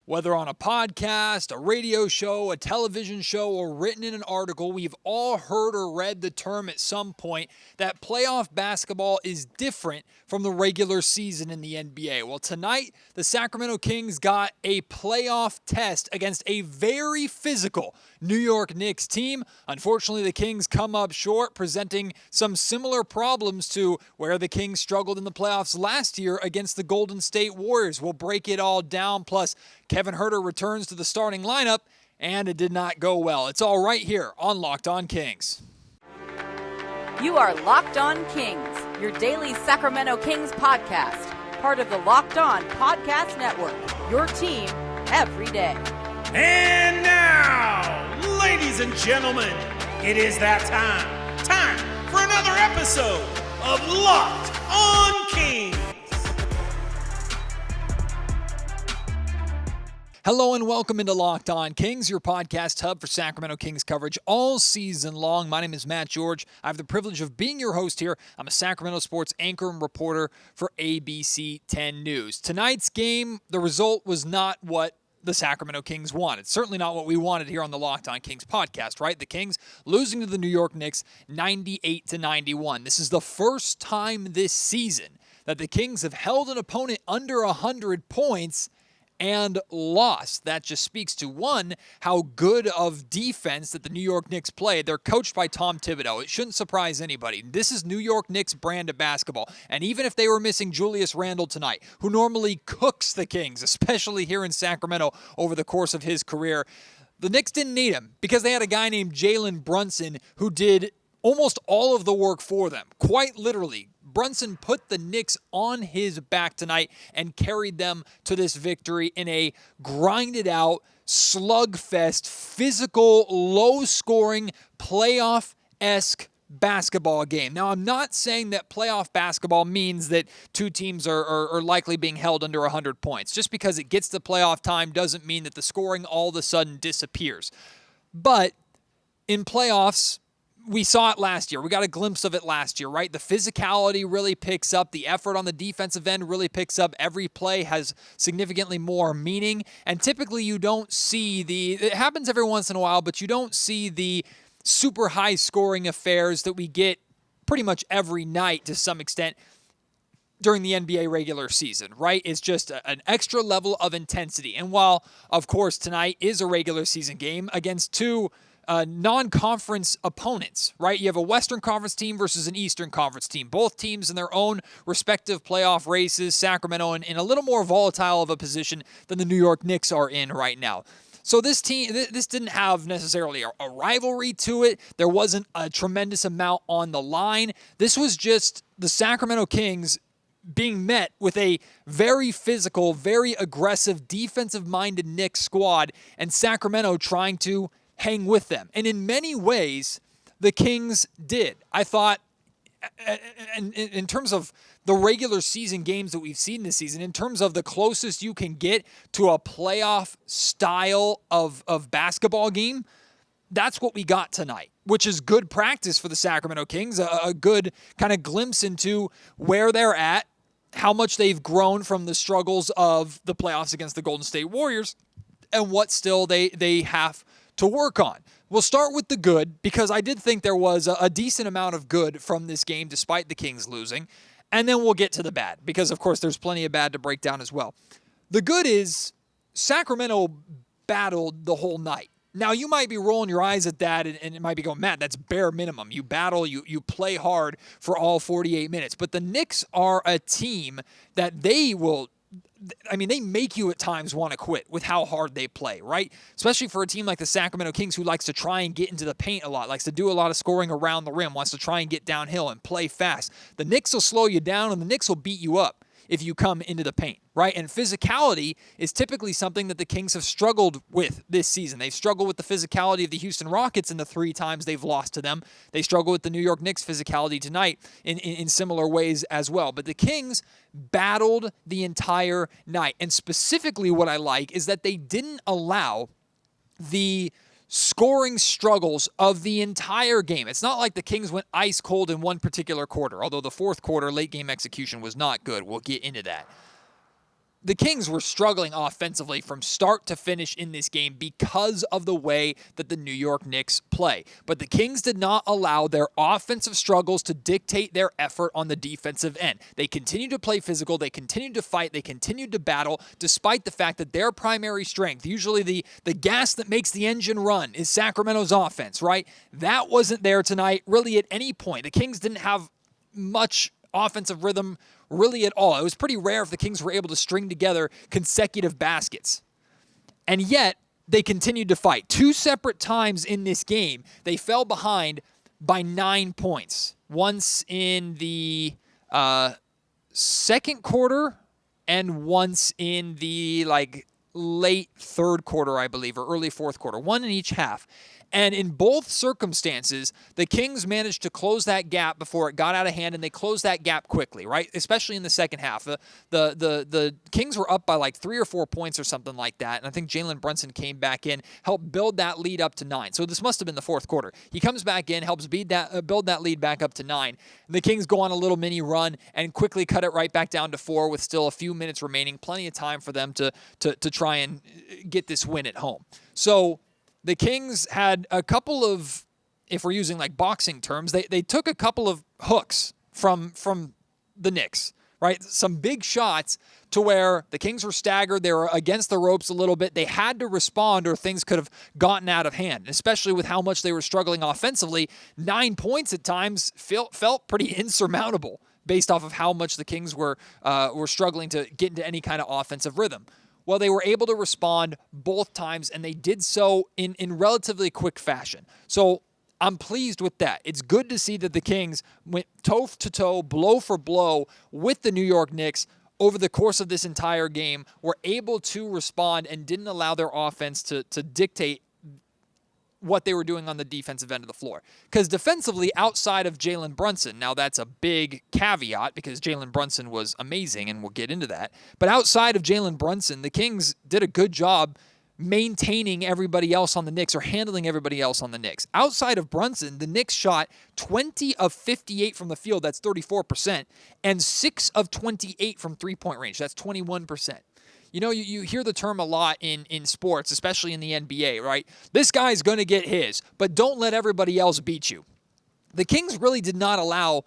Whether on a podcast, a radio show, a television show, or written in an article, we've all heard or read the term at some point that playoff basketball is different from the regular season in the NBA. Well, tonight, the Sacramento Kings got a playoff test against a very physical New York Knicks team. Unfortunately, the Kings come up short, presenting some similar problems to where the Kings struggled in the playoffs last year against the Golden State Warriors. We'll break it all down, plus Kevin Huerter returns to the starting lineup, and it did not go well. It's all right here on Locked On Kings. You are Locked On Kings, your daily Sacramento Kings podcast, part of the Locked On Podcast Network, your team every day. And now, ladies and gentlemen, it is that time. Time for another episode of Locked On Kings. Hello and welcome into Locked On Kings, your podcast hub for Sacramento Kings coverage all season long. My name is Matt George. I have the privilege of being your host here. I'm a Sacramento sports anchor and reporter for ABC 10 News. Tonight's game, the result was not what the Sacramento Kings wanted. Certainly not what we wanted here on the Locked On Kings podcast, right? The Kings losing to the New York Knicks 98-91. This is the first time this season that the Kings have held an opponent under 100 points and lost. That just speaks to, one, how good of defense that the New York Knicks played. They're coached by Tom Thibodeau. It shouldn't surprise anybody. This is New York Knicks brand of basketball. And even if they were missing Julius Randle tonight, who normally cooks the Kings, especially here in Sacramento over the course of his career, the Knicks didn't need him because they had a guy named Jalen Brunson who did almost all of the work for them. Quite literally. Brunson put the Knicks on his back tonight and carried them to this victory in a grinded-out, slugfest, physical, low-scoring, playoff-esque basketball game. Now, I'm not saying that playoff basketball means that two teams are likely being held under 100 points. Just because it gets to playoff time doesn't mean that the scoring all of a sudden disappears. But in playoffs, we saw it last year. We got a glimpse of it last year, right? The physicality really picks up. The effort on the defensive end really picks up. Every play has significantly more meaning. And typically you don't see it happens every once in a while, but you don't see the super high scoring affairs that we get pretty much every night to some extent during the NBA regular season, right? It's just an extra level of intensity. And while, of course, tonight is a regular season game against two non-conference opponents, right? You have a Western Conference team versus an Eastern Conference team. Both teams in their own respective playoff races. Sacramento in a little more volatile of a position than the New York Knicks are in right now. So this team, this didn't have necessarily a rivalry to it. There wasn't a tremendous amount on the line. This was just the Sacramento Kings being met with a very physical, very aggressive, defensive-minded Knicks squad, and Sacramento trying to hang with them. And in many ways, the Kings did. I thought, in terms of the regular season games that we've seen this season, in terms of the closest you can get to a playoff style of basketball game, that's what we got tonight, which is good practice for the Sacramento Kings, a good kind of glimpse into where they're at, how much they've grown from the struggles of the playoffs against the Golden State Warriors, and what still they have to work on. We'll start with the good, because I did think there was a decent amount of good from this game despite the Kings losing, and then we'll get to the bad, because of course there's plenty of bad to break down as well. The good is Sacramento battled the whole night. Now, you might be rolling your eyes at that, and it might be going, Matt, that's bare minimum. You battle, you play hard for all 48 minutes. But the Knicks are a team that they make you at times want to quit with how hard they play, right? Especially for a team like the Sacramento Kings, who likes to try and get into the paint a lot, likes to do a lot of scoring around the rim, wants to try and get downhill and play fast. The Knicks will slow you down, and the Knicks will beat you up if you come into the paint, right? And physicality is typically something that the Kings have struggled with this season. They've struggled with the physicality of the Houston Rockets in the 3 times they've lost to them. They struggle with the New York Knicks physicality tonight in similar ways as well. But the Kings battled the entire night. And specifically what I like is that they didn't allow the scoring struggles of the entire game. It's not like the Kings went ice cold in one particular quarter, although the fourth quarter late game execution was not good. We'll get into that. the Kings were struggling offensively from start to finish in this game because of the way that the New York Knicks play. But the Kings did not allow their offensive struggles to dictate their effort on the defensive end. They continued to play physical, they continued to fight, they continued to battle, despite the fact that their primary strength, usually the gas that makes the engine run, is Sacramento's offense, right? That wasn't there tonight, really, at any point. The Kings didn't have much offensive rhythm really at all. It was pretty rare if the Kings were able to string together consecutive baskets. And yet, they continued to fight. 2 separate times in this game, they fell behind by 9 points. Once in the second quarter and once in the late third quarter, I believe, or early fourth quarter. One in each half. And in both circumstances, the Kings managed to close that gap before it got out of hand, and they closed that gap quickly, right? Especially in the second half. The Kings were up by 3 or 4 points or something like that, and I think Jalen Brunson came back in, helped build that lead up to 9. So this must have been the fourth quarter. He comes back in, helps build that lead back up to 9. The Kings go on a little mini run and quickly cut it right back down to 4 with still a few minutes remaining, plenty of time for them to try and get this win at home. So the Kings had a couple of, if we're using boxing terms, they took a couple of hooks from the Knicks, right? Some big shots to where the Kings were staggered. They were against the ropes a little bit. They had to respond or things could have gotten out of hand, especially with how much they were struggling offensively. 9 points at times felt pretty insurmountable based off of how much the Kings were struggling to get into any kind of offensive rhythm. Well, they were able to respond both times, and they did so in relatively quick fashion. So I'm pleased with that. It's good to see that the Kings went toe-to-toe, blow for blow with the New York Knicks over the course of this entire game, were able to respond and didn't allow their offense to dictate what they were doing on the defensive end of the floor. Because defensively, outside of Jalen Brunson, now that's a big caveat because Jalen Brunson was amazing, and we'll get into that. But outside of Jalen Brunson, the Kings did a good job maintaining everybody else on the Knicks or handling everybody else on the Knicks. Outside of Brunson, the Knicks shot 20 of 58 from the field, that's 34%, and 6 of 28 from three-point range, that's 21%. You know, you hear the term a lot in sports, especially in the NBA, right? This guy's going to get his, but don't let everybody else beat you. The Kings really did not allow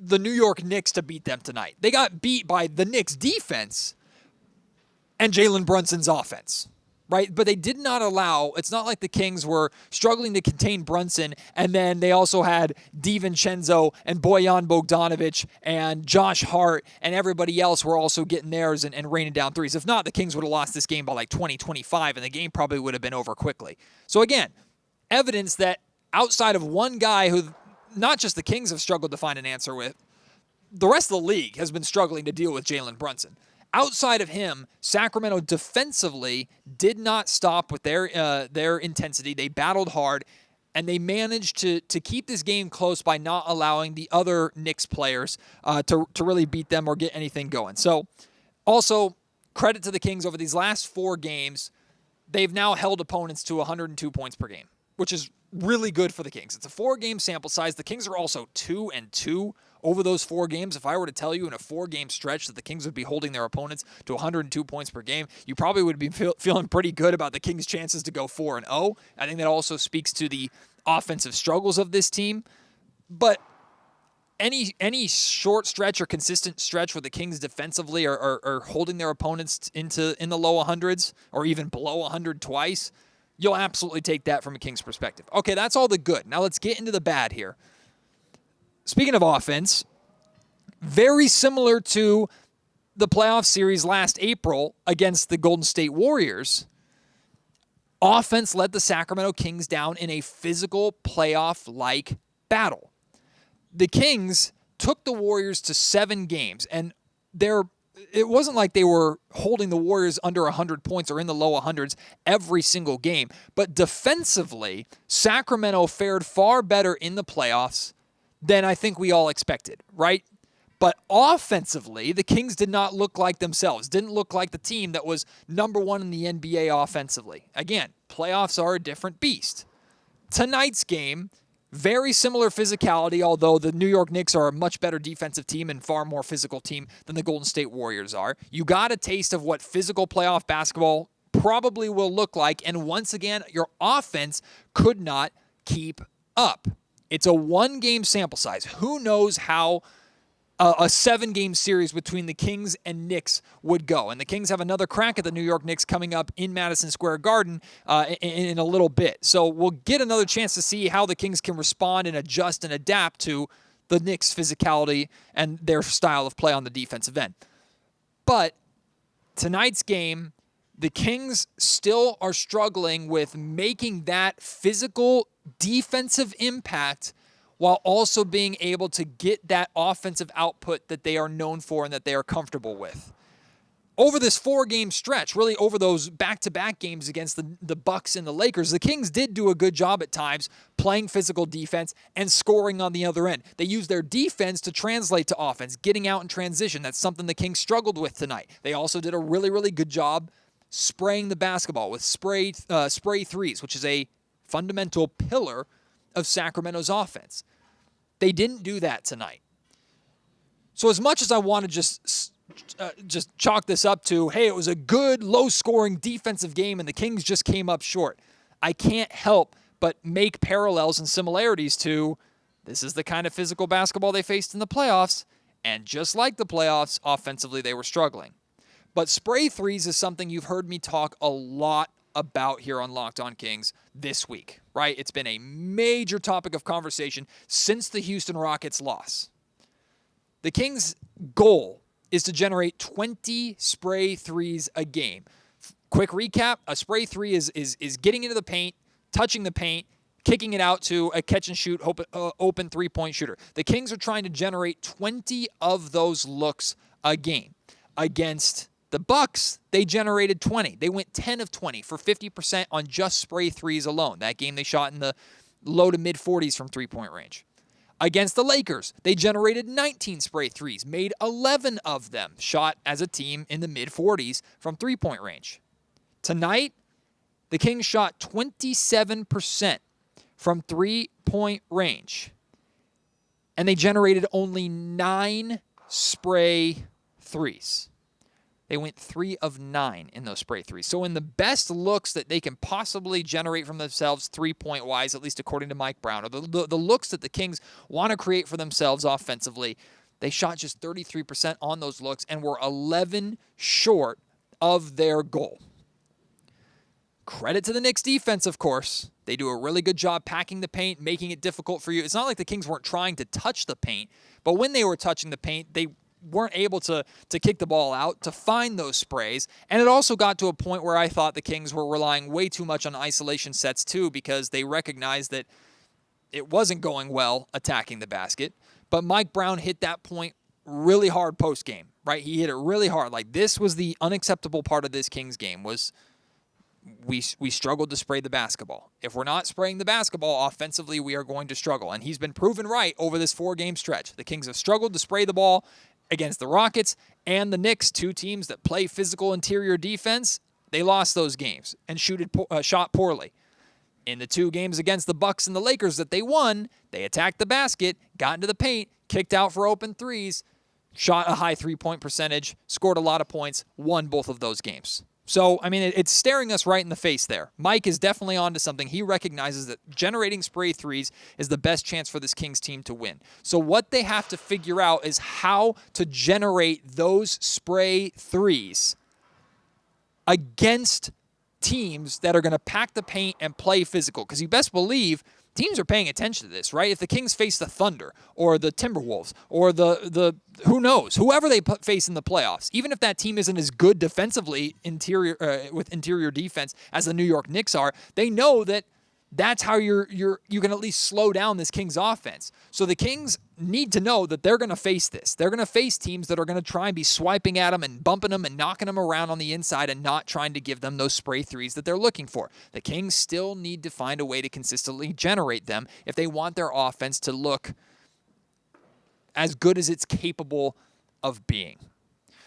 the New York Knicks to beat them tonight. They got beat by the Knicks defense and Jalen Brunson's offense, right? But they did not allow, it's not like the Kings were struggling to contain Brunson, and then they also had DiVincenzo and Bojan Bogdanovic and Josh Hart and everybody else were also getting theirs and raining down threes. If not, the Kings would have lost this game by 20-25, and the game probably would have been over quickly. So again, evidence that outside of one guy who not just the Kings have struggled to find an answer with, the rest of the league has been struggling to deal with Jalen Brunson. Outside of him, Sacramento defensively did not stop with their intensity. They battled hard, and they managed to keep this game close by not allowing the other Knicks players to really beat them or get anything going. So, also, credit to the Kings over these last 4 games. They've now held opponents to 102 points per game, which is really good for the Kings. It's a 4-game sample size. The Kings are also 2-2 over those 4 games. If I were to tell you in a 4-game stretch that the Kings would be holding their opponents to 102 points per game, you probably would be feeling pretty good about the Kings' chances to go 4-0. I think that also speaks to the offensive struggles of this team. But any short stretch or consistent stretch where the Kings defensively are holding their opponents in the low 100s or even below 100 twice, you'll absolutely take that from a Kings perspective. Okay, that's all the good. Now let's get into the bad here. Speaking of offense, very similar to the playoff series last April against the Golden State Warriors, offense let the Sacramento Kings down in a physical playoff-like battle. The Kings took the Warriors to 7 games, and it wasn't like they were holding the Warriors under 100 points or in the low 100s every single game, but defensively, Sacramento fared far better in the playoffs than I think we all expected, right? But offensively, the Kings did not look like themselves, didn't look like the team that was number 1 in the NBA offensively. Again, playoffs are a different beast. Tonight's game, Very similar physicality, although the New York Knicks are a much better defensive team and far more physical team than the Golden State Warriors are. You got a taste of what physical playoff basketball probably will look like, and once again, your offense could not keep up. It's a one-game sample size. Who knows how a 7-game series between the Kings and Knicks would go. And the Kings have another crack at the New York Knicks coming up in Madison Square Garden in a little bit. So we'll get another chance to see how the Kings can respond and adjust and adapt to the Knicks' physicality and their style of play on the defensive end. But tonight's game, the Kings still are struggling with making that physical defensive impact while also being able to get that offensive output that they are known for and that they are comfortable with. Over this 4-game stretch, really over those back-to-back games against the Bucks and the Lakers, the Kings did do a good job at times playing physical defense and scoring on the other end. They used their defense to translate to offense, getting out in transition. That's something the Kings struggled with tonight. They also did a really, really good job spraying the basketball with spray threes, which is a fundamental pillar of Sacramento's offense. They didn't do that tonight. So as much as I want to just chalk this up to, hey, it was a good, low-scoring defensive game and the Kings just came up short, I can't help but make parallels and similarities to this is the kind of physical basketball they faced in the playoffs, and just like the playoffs, offensively they were struggling. But spray threes is something you've heard me talk a lot about here on Locked On Kings this week, right? It's been a major topic of conversation since the Houston Rockets loss. The Kings' goal is to generate 20 spray threes a game. Quick recap, a spray three is getting into the paint, touching the paint, kicking it out to a catch-and-shoot open three-point shooter. The Kings are trying to generate 20 of those looks a game. Against the Bucks, they generated 20. They went 10 of 20 for 50% on just spray threes alone. That game they shot in the low to mid-40s from three-point range. Against the Lakers, they generated 19 spray threes, made 11 of them, shot as a team in the mid-40s from three-point range. Tonight, the Kings shot 27% from three-point range, and they generated only 9 spray threes. They went 3 of 9 in those spray threes. So in the best looks that they can possibly generate from themselves three-point-wise, at least according to Mike Brown, or the looks that the Kings want to create for themselves offensively, they shot just 33% on those looks and were 11 short of their goal. Credit to the Knicks defense, of course. They do a really good job packing the paint, making it difficult for you. It's not like the Kings weren't trying to touch the paint, but when they were touching the paint, they weren't able to kick the ball out, to find those sprays. And it also got to a point where I thought the Kings were relying way too much on isolation sets too, because they recognized that it wasn't going well attacking the basket. But Mike Brown hit that point really hard post-game, right? He hit it really hard. Like, this was the unacceptable part of this Kings game, was we struggled to spray the basketball. If we're not spraying the basketball offensively, we are going to struggle. And he's been proven right over this 4-game stretch. The Kings have struggled to spray the ball against the Rockets and the Knicks, two teams that play physical interior defense. They lost those games and shot poorly. In the 2 games against the Bucks and the Lakers that they won, they attacked the basket, got into the paint, kicked out for open threes, shot a high three-point percentage, scored a lot of points, won both of those games. So, I mean, it's staring us right in the face there. Mike is definitely onto something. He recognizes that generating spray threes is the best chance for this Kings team to win. So what they have to figure out is how to generate those spray threes against teams that are going to pack the paint and play physical. Because you best believe teams are paying attention to this, right? If the Kings face the Thunder or the Timberwolves or the who knows, whoever they face in the playoffs, even if that team isn't as good defensively with interior defense as the New York Knicks are, they know that that's how you can at least slow down this Kings offense. So the Kings need to know that they're going to face this. They're going to face teams that are going to try and be swiping at them and bumping them and knocking them around on the inside and not trying to give them those spray threes that they're looking for. The Kings still need to find a way to consistently generate them if they want their offense to look as good as it's capable of being.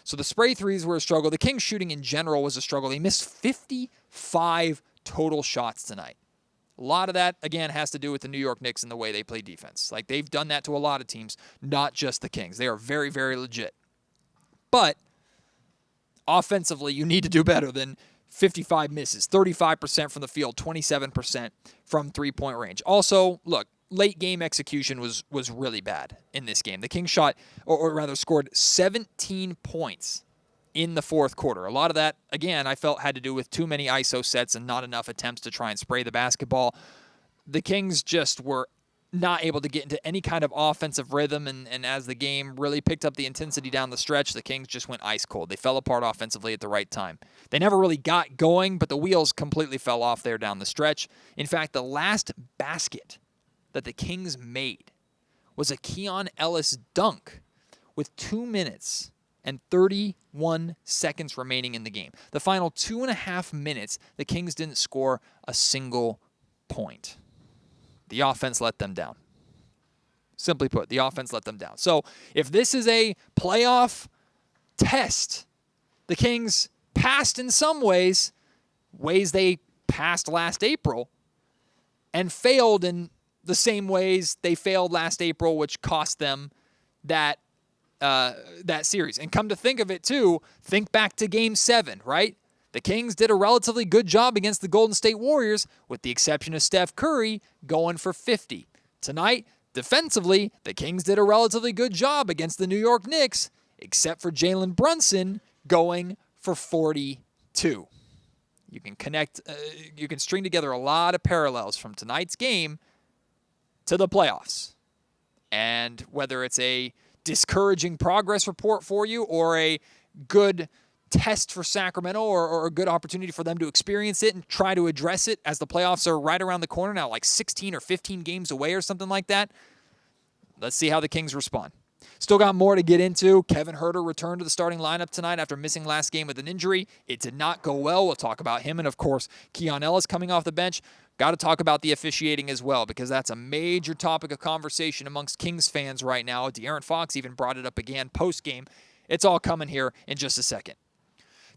So the spray threes were a struggle. The Kings shooting in general was a struggle. They missed 55 total shots tonight. A lot of that, again, has to do with the New York Knicks and the way they play defense. Like, they've done that to a lot of teams, not just the Kings. They are very, very legit. But offensively, you need to do better than 55 misses, 35% from the field, 27% from three-point range. Also, look, late game execution was really bad in this game. The Kings shot, or rather scored 17 points in the fourth quarter. A lot of that, again, I felt had to do with too many ISO sets and not enough attempts to try and spray the basketball. The Kings just were not able to get into any kind of offensive rhythm, and as the game really picked up the intensity down the stretch, the Kings just went ice cold. They fell apart offensively at the right time. They never really got going, but the wheels completely fell off there down the stretch. In fact, the last basket that the Kings made was a Keon Ellis dunk with 2 minutes and 31 seconds remaining in the game. The final 2.5 minutes, the Kings didn't score a single point. The offense let them down. Simply put, the offense let them down. So if this is a playoff test, the Kings passed in some ways they passed last April, and failed in the same ways they failed last April, which cost them that series. And come to think of it, too, think back to Game 7, right? The Kings did a relatively good job against the Golden State Warriors, with the exception of Steph Curry going for 50. Tonight, defensively, the Kings did a relatively good job against the New York Knicks, except for Jalen Brunson going for 42. You can string together a lot of parallels from tonight's game to the playoffs. And whether it's a discouraging progress report for you or a good test for Sacramento or a good opportunity for them to experience it and try to address it as the playoffs are right around the corner now, like 16 or 15 games away or something like that. Let's see how the Kings respond. Still got more to get into. Kevin Huerter returned to the starting lineup tonight after missing last game with an injury. It did not go well. We'll talk about him. And, of course, Keon Ellis coming off the bench. Got to talk about the officiating as well, because that's a major topic of conversation amongst Kings fans right now. De'Aaron Fox even brought it up again post-game. It's all coming here in just a second.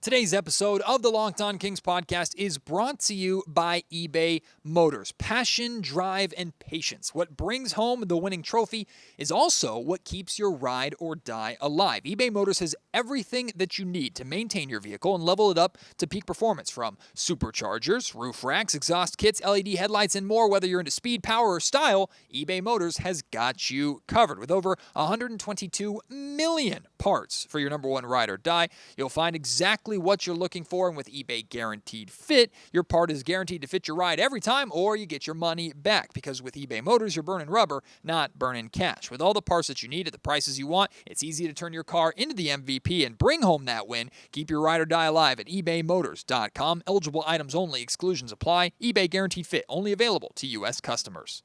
Today's episode of the Locked On Kings podcast is brought to you by eBay Motors. Passion, drive, and patience. What brings home the winning trophy is also what keeps your ride or die alive. eBay Motors has everything that you need to maintain your vehicle and level it up to peak performance, from superchargers, roof racks, exhaust kits, LED headlights, and more. Whether you're into speed, power, or style, eBay Motors has got you covered. With over 122 million parts for your number one ride or die, you'll find exactly what you're looking for, and with eBay Guaranteed Fit, your part is guaranteed to fit your ride every time, or you get your money back, because with eBay Motors, you're burning rubber, not burning cash. With all the parts that you need at the prices you want, it's easy to turn your car into the MVP and bring home that win. Keep your ride or die alive at ebaymotors.com. Eligible items only. Exclusions apply. eBay Guaranteed Fit, only available to U.S. customers.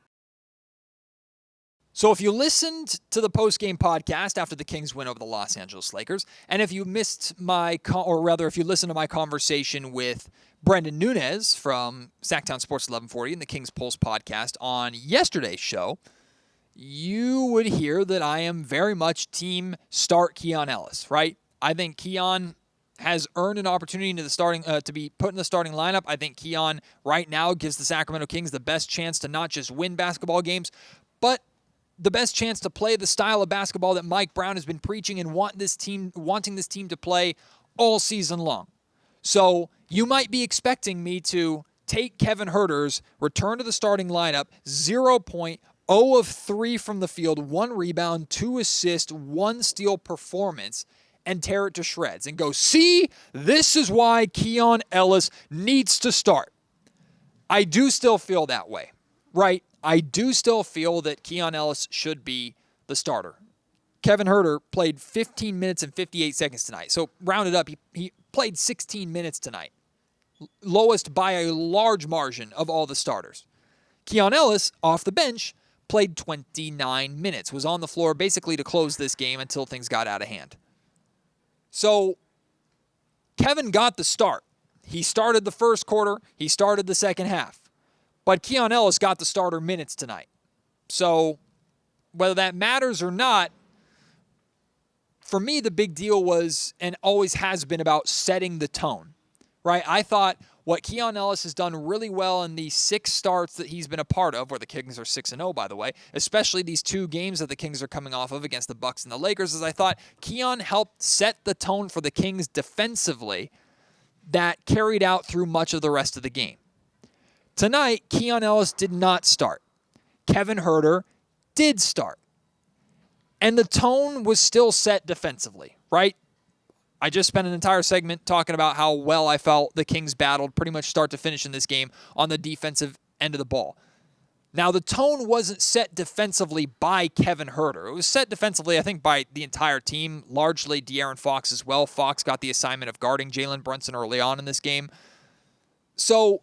So if you listened to the post-game podcast after the Kings win over the Los Angeles Lakers, and if you missed if you listened to my conversation with Brendan Nunez from Sacktown Sports 1140 and the Kings Pulse podcast on yesterday's show, you would hear that I am very much team start Keon Ellis, right? I think Keon has earned an opportunity to be put in the starting lineup. I think Keon right now gives the Sacramento Kings the best chance to not just win basketball games, but the best chance to play the style of basketball that Mike Brown has been preaching and wanting this team to play all season long. So you might be expecting me to take Kevin Huerter's return to the starting lineup, 0 point, 0 of 3 from the field, 1 rebound, 2 assists, 1 steal performance, and tear it to shreds and go, see, this is why Keon Ellis needs to start. I do still feel that way, right? I do still feel that Keon Ellis should be the starter. Kevin Huerter played 15 minutes and 58 seconds tonight. So rounded up, he played 16 minutes tonight. Lowest by a large margin of all the starters. Keon Ellis, off the bench, played 29 minutes. Was on the floor basically to close this game until things got out of hand. So Kevin got the start. He started the first quarter. He started the second half. But Keon Ellis got the starter minutes tonight. So whether that matters or not, for me, the big deal was and always has been about setting the tone, right? I thought what Keon Ellis has done really well in the 6 starts that he's been a part of, where the Kings are 6-0, by the way, especially these 2 games that the Kings are coming off of against the Bucks and the Lakers, is I thought Keon helped set the tone for the Kings defensively that carried out through much of the rest of the game. Tonight, Keon Ellis did not start. Kevin Huerter did start. And the tone was still set defensively, right? I just spent an entire segment talking about how well I felt the Kings battled pretty much start to finish in this game on the defensive end of the ball. Now, the tone wasn't set defensively by Kevin Huerter. It was set defensively, I think, by the entire team, largely De'Aaron Fox as well. Fox got the assignment of guarding Jalen Brunson early on in this game. So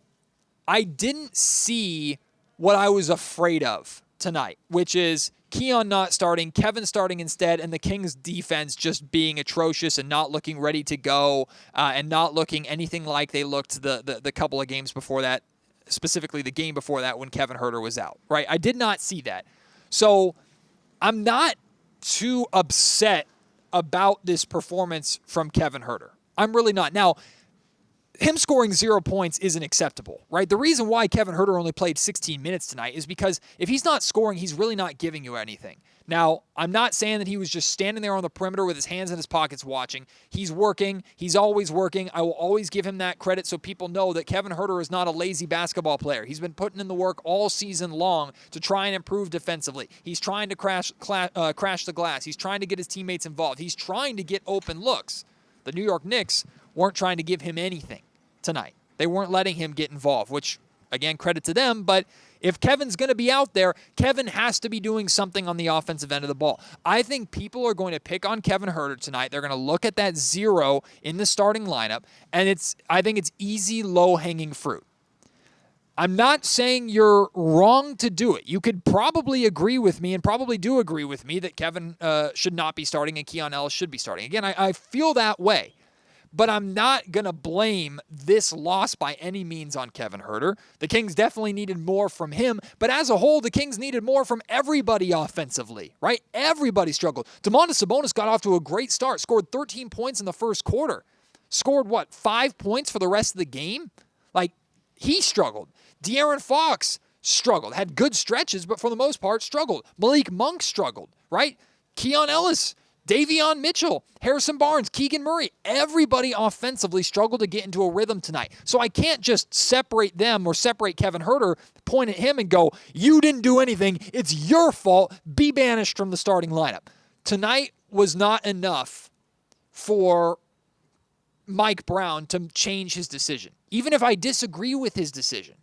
I didn't see what I was afraid of tonight, which is Keon not starting, Kevin starting instead, and the Kings' defense just being atrocious and not looking ready to go and not looking anything like they looked the couple of games before that, specifically the game before that when Kevin Huerter was out, right? I did not see that. So I'm not too upset about this performance from Kevin Huerter. I'm really not. Now, him scoring 0 points isn't acceptable, right? The reason why Kevin Huerter only played 16 minutes tonight is because if he's not scoring, he's really not giving you anything. Now, I'm not saying that he was just standing there on the perimeter with his hands in his pockets watching. He's working. He's always working. I will always give him that credit so people know that Kevin Huerter is not a lazy basketball player. He's been putting in the work all season long to try and improve defensively. He's trying to crash the glass. He's trying to get his teammates involved. He's trying to get open looks. The New York Knicks weren't trying to give him anything tonight. They weren't letting him get involved, which, again, credit to them. But if Kevin's going to be out there, Kevin has to be doing something on the offensive end of the ball. I think people are going to pick on Kevin Huerter tonight. They're going to look at that 0 in the starting lineup, and I think it's easy, low-hanging fruit. I'm not saying you're wrong to do it. You could probably agree with me, and probably do agree with me, that Kevin should not be starting and Keon Ellis should be starting. Again, I feel that way. But I'm not going to blame this loss by any means on Kevin Huerter. The Kings definitely needed more from him. But as a whole, the Kings needed more from everybody offensively, right? Everybody struggled. Domantas Sabonis got off to a great start, scored 13 points in the first quarter. Scored, 5 points for the rest of the game? Like, he struggled. De'Aaron Fox struggled. Had good stretches, but for the most part, struggled. Malik Monk struggled, right? Keon Ellis, Davion Mitchell, Harrison Barnes, Keegan Murray, everybody offensively struggled to get into a rhythm tonight. So I can't just separate them or separate Kevin Huerter, point at him and go, you didn't do anything, it's your fault, be banished from the starting lineup. Tonight was not enough for Mike Brown to change his decision. Even if I disagree with his decision,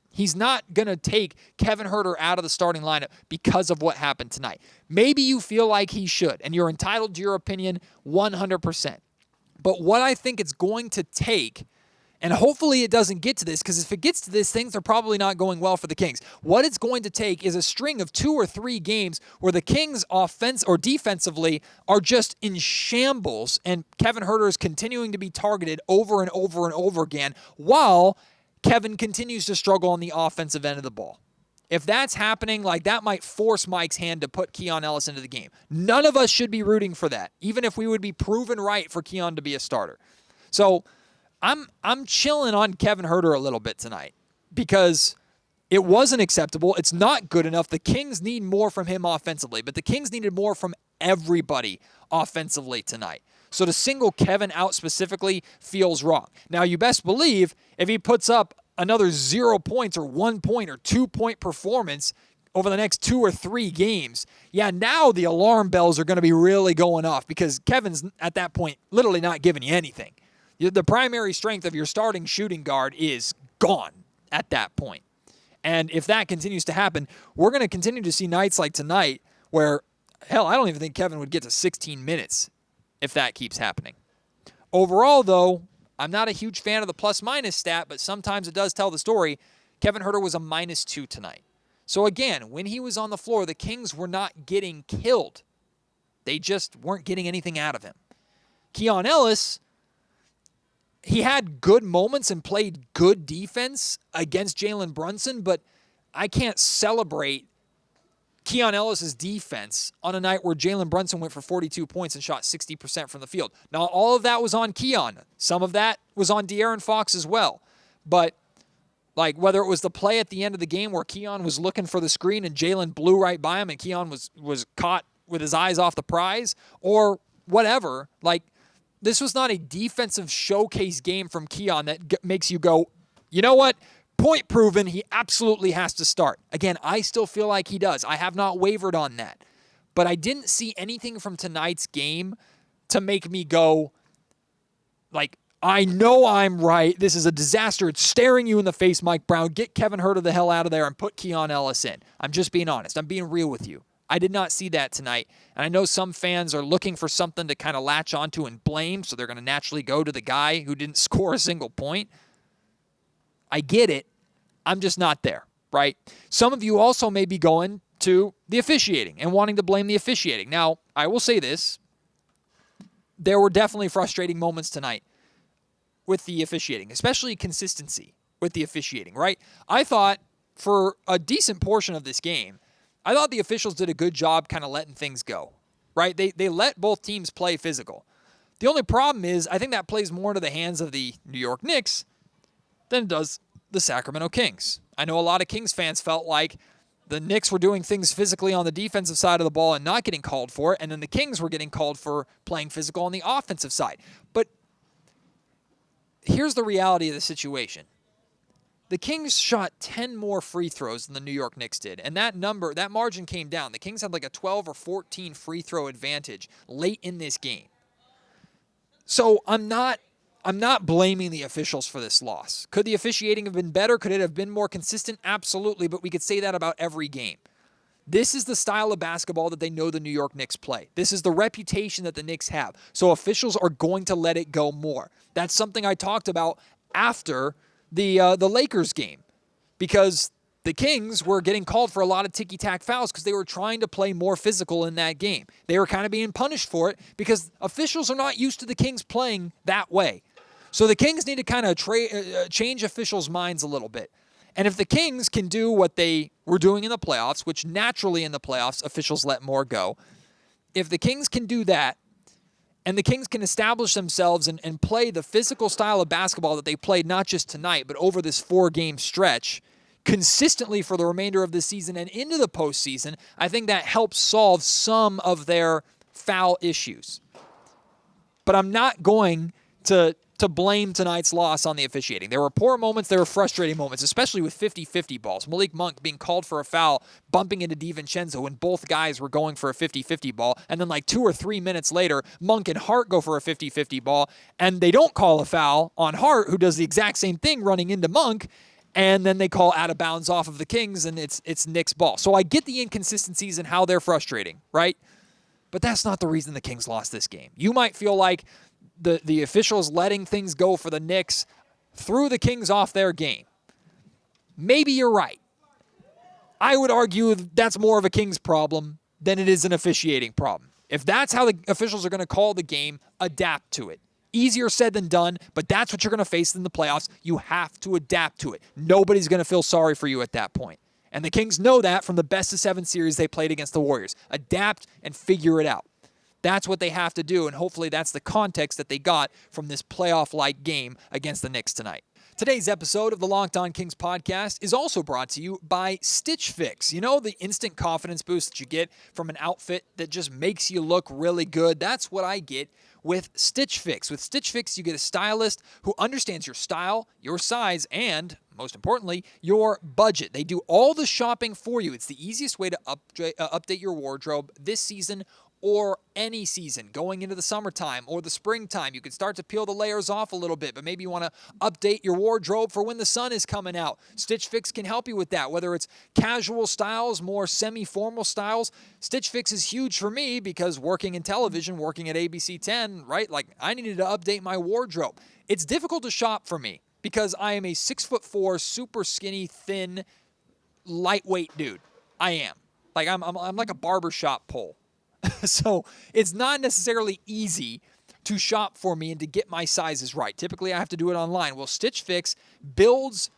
he's not going to take Kevin Huerter out of the starting lineup because of what happened tonight. Maybe you feel like he should, and you're entitled to your opinion 100%. But what I think it's going to take, and hopefully it doesn't get to this, because if it gets to this, things are probably not going well for the Kings. What it's going to take is a string of 2 or 3 games where the Kings offense or defensively are just in shambles, and Kevin Huerter is continuing to be targeted over and over and over again, while Kevin continues to struggle on the offensive end of the ball. If that's happening, like, that might force Mike's hand to put Keon Ellis into the game. None of us should be rooting for that, even if we would be proven right for Keon to be a starter. So I'm chilling on Kevin Huerter a little bit tonight because it wasn't acceptable. It's not good enough. The Kings need more from him offensively, but the Kings needed more from everybody offensively tonight. So to single Kevin out specifically feels wrong. Now, you best believe if he puts up another 0 points or 1 point or 2 point performance over the next 2 or 3 games, yeah, now the alarm bells are going to be really going off because Kevin's at that point literally not giving you anything. The primary strength of your starting shooting guard is gone at that point. And if that continues to happen, we're going to continue to see nights like tonight where, hell, I don't even think Kevin would get to 16 minutes if that keeps happening. Overall, though, I'm not a huge fan of the plus-minus stat, but sometimes it does tell the story. Kevin Huerter was a -2 tonight. So again, when he was on the floor, the Kings were not getting killed. They just weren't getting anything out of him. Keon Ellis, he had good moments and played good defense against Jalen Brunson, but I can't celebrate Keon Ellis' defense on a night where Jalen Brunson went for 42 points and shot 60% from the field. Now, all of that was on Keon. Some of that was on De'Aaron Fox as well. but like whether it was the play at the end of the game where Keon was looking for the screen and Jalen blew right by him and Keon was caught with his eyes off the prize, or whatever, like this was not a defensive showcase game from Keon that makes you go, you know what? Point proven, he absolutely has to start. Again, I still feel like he does. I have not wavered on that. But I didn't see anything from tonight's game to make me go, like, I know I'm right. This is a disaster. It's staring you in the face, Mike Brown. Get Kevin Huerter the hell out of there and put Keon Ellis in. I'm just being honest. I'm being real with you. I did not see that tonight. And I know some fans are looking for something to kind of latch onto and blame, so they're going to naturally go to the guy who didn't score a single point. I get it. I'm just not there, right? Some of you also may be going to the officiating and wanting to blame the officiating. Now, I will say this. There were definitely frustrating moments tonight with the officiating, especially consistency with the officiating, right? I thought for a decent portion of this game, I thought the officials did a good job kind of letting things go, right? They let both teams play physical. The only problem is I think that plays more into the hands of the New York Knicks than it does the Sacramento Kings. I know a lot of Kings fans felt like the Knicks were doing things physically on the defensive side of the ball and not getting called for it, and then the Kings were getting called for playing physical on the offensive side. But here's the reality of the situation. The Kings shot 10 more free throws than the New York Knicks did, and that margin came down. The Kings had like a 12 or 14 free throw advantage late in this game. So I'm not blaming the officials for this loss. Could the officiating have been better? Could it have been more consistent? Absolutely, but we could say that about every game. This is the style of basketball that they know the New York Knicks play. This is the reputation that the Knicks have. So officials are going to let it go more. That's something I talked about after the Lakers game, because the Kings were getting called for a lot of ticky-tack fouls because they were trying to play more physical in that game. They were kind of being punished for it because officials are not used to the Kings playing that way. So the Kings need to kind of change officials' minds a little bit. And if the Kings can do what they were doing in the playoffs, which naturally in the playoffs officials let more go, if the Kings can do that, and the Kings can establish themselves and play the physical style of basketball that they played not just tonight, but over this 4-game stretch consistently for the remainder of the season and into the postseason, I think that helps solve some of their foul issues. But I'm not going to blame tonight's loss on the officiating. There were poor moments, there were frustrating moments, especially with 50-50 balls. Malik Monk being called for a foul, bumping into DiVincenzo when both guys were going for a 50-50 ball, and then like 2 or 3 minutes later, Monk and Hart go for a 50-50 ball, and they don't call a foul on Hart, who does the exact same thing running into Monk, and then they call out of bounds off of the Kings, and it's Knicks' ball. So I get the inconsistencies and how they're frustrating, right? But that's not the reason the Kings lost this game. You might feel like the officials letting things go for the Knicks threw the Kings off their game. Maybe you're right. I would argue that's more of a Kings problem than it is an officiating problem. If that's how the officials are going to call the game, adapt to it. Easier said than done, but that's what you're going to face in the playoffs. You have to adapt to it. Nobody's going to feel sorry for you at that point. And the Kings know that from the best-of-7 series they played against the Warriors. Adapt and figure it out. That's what they have to do, and hopefully that's the context that they got from this playoff-like game against the Knicks tonight. Today's episode of the Locked On Kings podcast is also brought to you by Stitch Fix. You know, the instant confidence boost that you get from an outfit that just makes you look really good? That's what I get with Stitch Fix. With Stitch Fix, you get a stylist who understands your style, your size, and, most importantly, your budget. They do all the shopping for you. It's the easiest way to update your wardrobe this season or any season going into the summertime or the springtime. You can start to peel the layers off a little bit, but maybe you want to update your wardrobe for when the sun is coming out. Stitch Fix can help you with that, whether it's casual styles, more semi-formal styles. Stitch Fix is huge for me because working in television, working at ABC 10, right? Like, I needed to update my wardrobe. It's difficult to shop for me because I am a 6'4", super skinny, thin, lightweight dude. I am. Like, I'm like a barbershop pole. So it's not necessarily easy to shop for me and to get my sizes right. Typically, I have to do it online. Well, Stitch Fix builds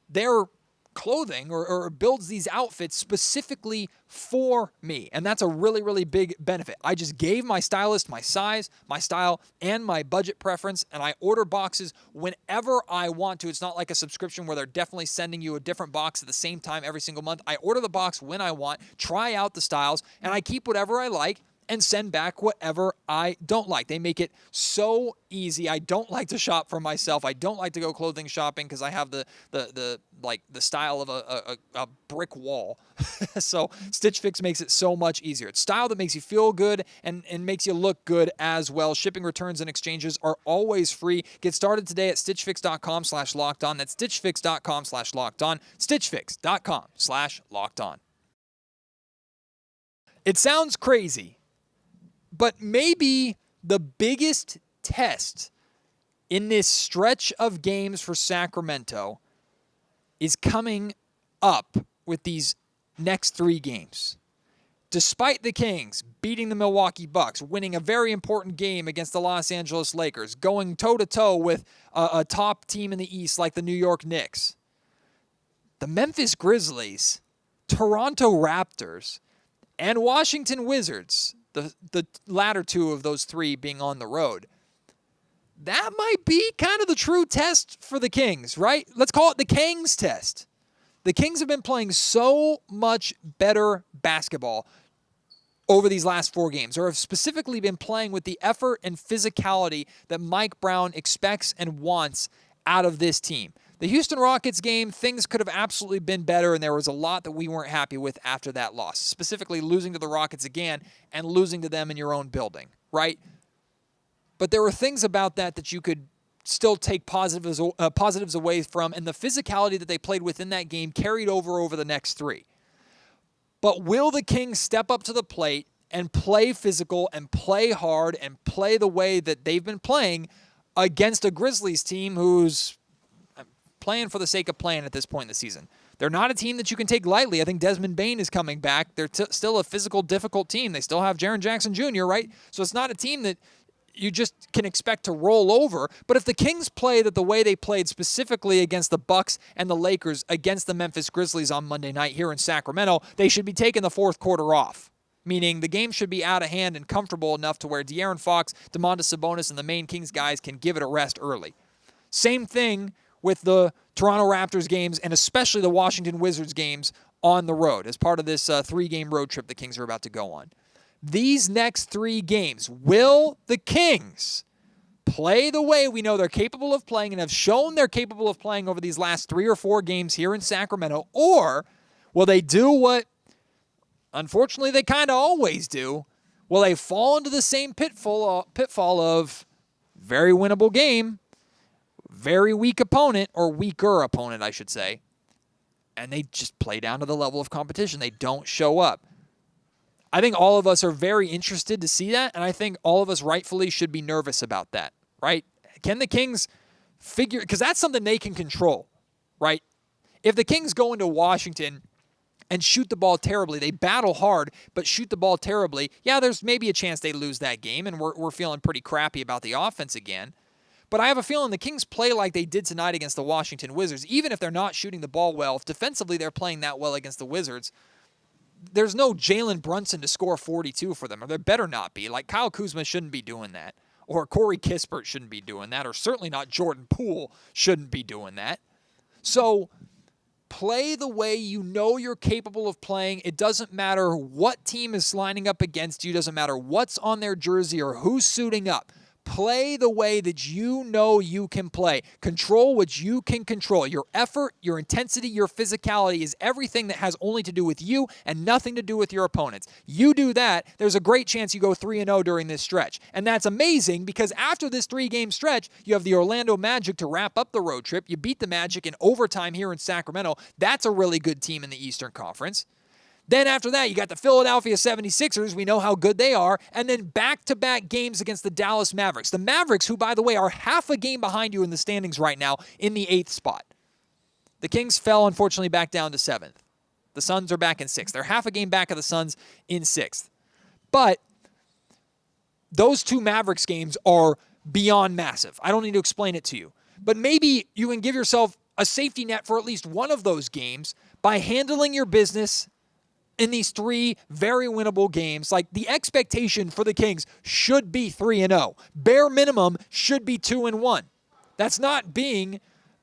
their clothing or builds these outfits specifically for me. And that's a really, really big benefit. I just gave my stylist my size, my style, and my budget preference, and I order boxes whenever I want to. It's not like a subscription where they're definitely sending you a different box at the same time every single month. I order the box when I want, try out the styles, and I keep whatever I like and send back whatever I don't like. They make it so easy. I don't like to shop for myself. I don't like to go clothing shopping because I have the style of a brick wall. So Stitch Fix makes it so much easier. It's style that makes you feel good and makes you look good as well. Shipping, returns, and exchanges are always free. Get started today at stitchfix.com/lockedon. That's stitchfix.com/lockedon. stitchfix.com/lockedon. It sounds crazy, but maybe the biggest test in this stretch of games for Sacramento is coming up with these next 3 games. Despite the Kings beating the Milwaukee Bucks, winning a very important game against the Los Angeles Lakers, going toe-to-toe with a top team in the East like the New York Knicks, the Memphis Grizzlies, Toronto Raptors, and Washington Wizards, the latter 2 of those 3 being on the road, that might be kind of the true test for the Kings, right? Let's call it the Kings test. The Kings have been playing so much better basketball over these last 4 games, or have specifically been playing with the effort and physicality that Mike Brown expects and wants out of this team. The Houston Rockets game, things could have absolutely been better, and there was a lot that we weren't happy with after that loss, specifically losing to the Rockets again and losing to them in your own building, right? But there were things about that you could still take positives away from, and the physicality that they played within that game carried over the next 3. But will the Kings step up to the plate and play physical and play hard and play the way that they've been playing against a Grizzlies team who's playing for the sake of playing at this point in the season? They're not a team that you can take lightly. I think Desmond Bane is coming back. They're still a physical, difficult team. They still have Jaren Jackson Jr., right? So it's not a team that you just can expect to roll over. But if the Kings play the way they played specifically against the Bucks and the Lakers against the Memphis Grizzlies on Monday night here in Sacramento, they should be taking the 4th quarter off, meaning the game should be out of hand and comfortable enough to where De'Aaron Fox, Domantas Sabonis, and the main Kings guys can give it a rest early. Same thing with the Toronto Raptors games and especially the Washington Wizards games on the road as part of this 3-game road trip the Kings are about to go on. These next 3 games, will the Kings play the way we know they're capable of playing and have shown they're capable of playing over these last 3 or 4 games here in Sacramento, or will they do what, unfortunately, they kind of always do? Will they fall into the same pitfall of very winnable game, very weak opponent, or weaker opponent, I should say, and they just play down to the level of competition? They don't show up. I think all of us are very interested to see that, and I think all of us rightfully should be nervous about that, right? Can the Kings figure, because that's something they can control, right? If the Kings go into Washington and shoot the ball terribly, they battle hard, but shoot the ball terribly, yeah, there's maybe a chance they lose that game, and we're feeling pretty crappy about the offense again. But I have a feeling the Kings play like they did tonight against the Washington Wizards, even if they're not shooting the ball well. If defensively they're playing that well against the Wizards, there's no Jalen Brunson to score 42 for them, or there better not be. Like, Kyle Kuzma shouldn't be doing that, or Corey Kispert shouldn't be doing that, or certainly not Jordan Poole shouldn't be doing that. So play the way you know you're capable of playing. It doesn't matter what team is lining up against you. It doesn't matter what's on their jersey or who's suiting up. Play the way that you know you can play. Control what you can control. Your effort, your intensity, your physicality is everything that has only to do with you and nothing to do with your opponents. You do that, there's a great chance you go 3-0 during this stretch. And that's amazing because after this 3-game stretch, you have the Orlando Magic to wrap up the road trip. You beat the Magic in overtime here in Sacramento. That's a really good team in the Eastern Conference. Then after that, you got the Philadelphia 76ers. We know how good they are. And then back-to-back games against the Dallas Mavericks. The Mavericks, who, by the way, are half a game behind you in the standings right now in the 8th spot. The Kings fell, unfortunately, back down to 7th. The Suns are back in 6th. They're half a game back of the Suns in 6th. But those 2 Mavericks games are beyond massive. I don't need to explain it to you. But maybe you can give yourself a safety net for at least one of those games by handling your business in these 3 very winnable games. Like, the expectation for the Kings should be 3-0. Bare minimum should be 2-1. That's not being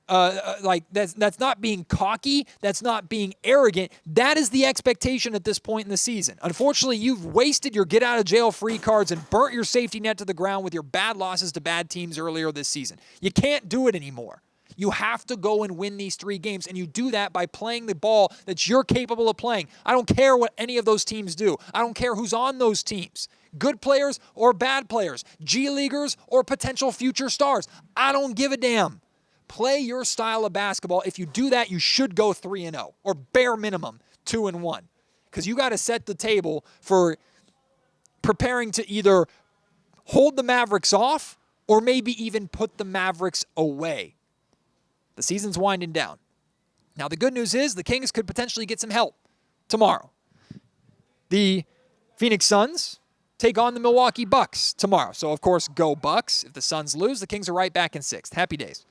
that's not being cocky. That's not being arrogant. That is the expectation at this point in the season. Unfortunately, you've wasted your get-out-of-jail-free cards and burnt your safety net to the ground with your bad losses to bad teams earlier this season. You can't do it anymore. You have to go and win these 3 games, and you do that by playing the ball that you're capable of playing. I don't care what any of those teams do. I don't care who's on those teams. Good players or bad players. G-Leaguers or potential future stars. I don't give a damn. Play your style of basketball. If you do that, you should go 3-0, or bare minimum 2-1, because you got to set the table for preparing to either hold the Mavericks off or maybe even put the Mavericks away. The season's winding down. Now, the good news is the Kings could potentially get some help tomorrow. The Phoenix Suns take on the Milwaukee Bucks tomorrow. So, of course, go Bucks. If the Suns lose, the Kings are right back in 6th. Happy days.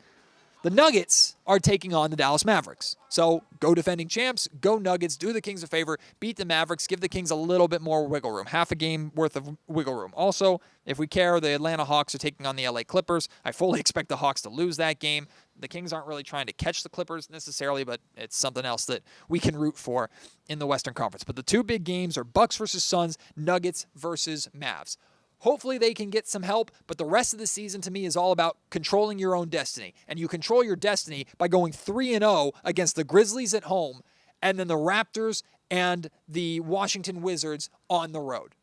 The Nuggets are taking on the Dallas Mavericks. So go defending champs, go Nuggets, do the Kings a favor, beat the Mavericks, give the Kings a little bit more wiggle room, half a game worth of wiggle room. Also, if we care, the Atlanta Hawks are taking on the LA Clippers. I fully expect the Hawks to lose that game. The Kings aren't really trying to catch the Clippers necessarily, but it's something else that we can root for in the Western Conference. But the 2 big games are Bucks versus Suns, Nuggets versus Mavs. Hopefully they can get some help, but the rest of the season to me is all about controlling your own destiny. And you control your destiny by going 3-0 against the Grizzlies at home and then the Raptors and the Washington Wizards on the road.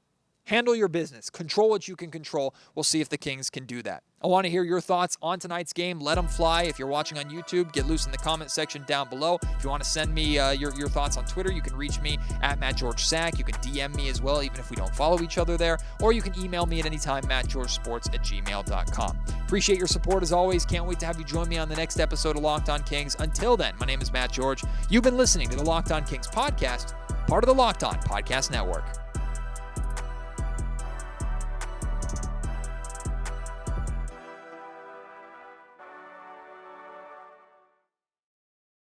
Handle your business. Control what you can control. We'll see if the Kings can do that. I want to hear your thoughts on tonight's game. Let them fly. If you're watching on YouTube, get loose in the comment section down below. If you want to send me your thoughts on Twitter, you can reach me at MattGeorgeSack. You can DM me as well, even if we don't follow each other there. Or you can email me at any time, MattGeorgeSports@gmail.com. Appreciate your support as always. Can't wait to have you join me on the next episode of Locked On Kings. Until then, my name is Matt George. You've been listening to the Locked On Kings podcast, part of the Locked On Podcast Network.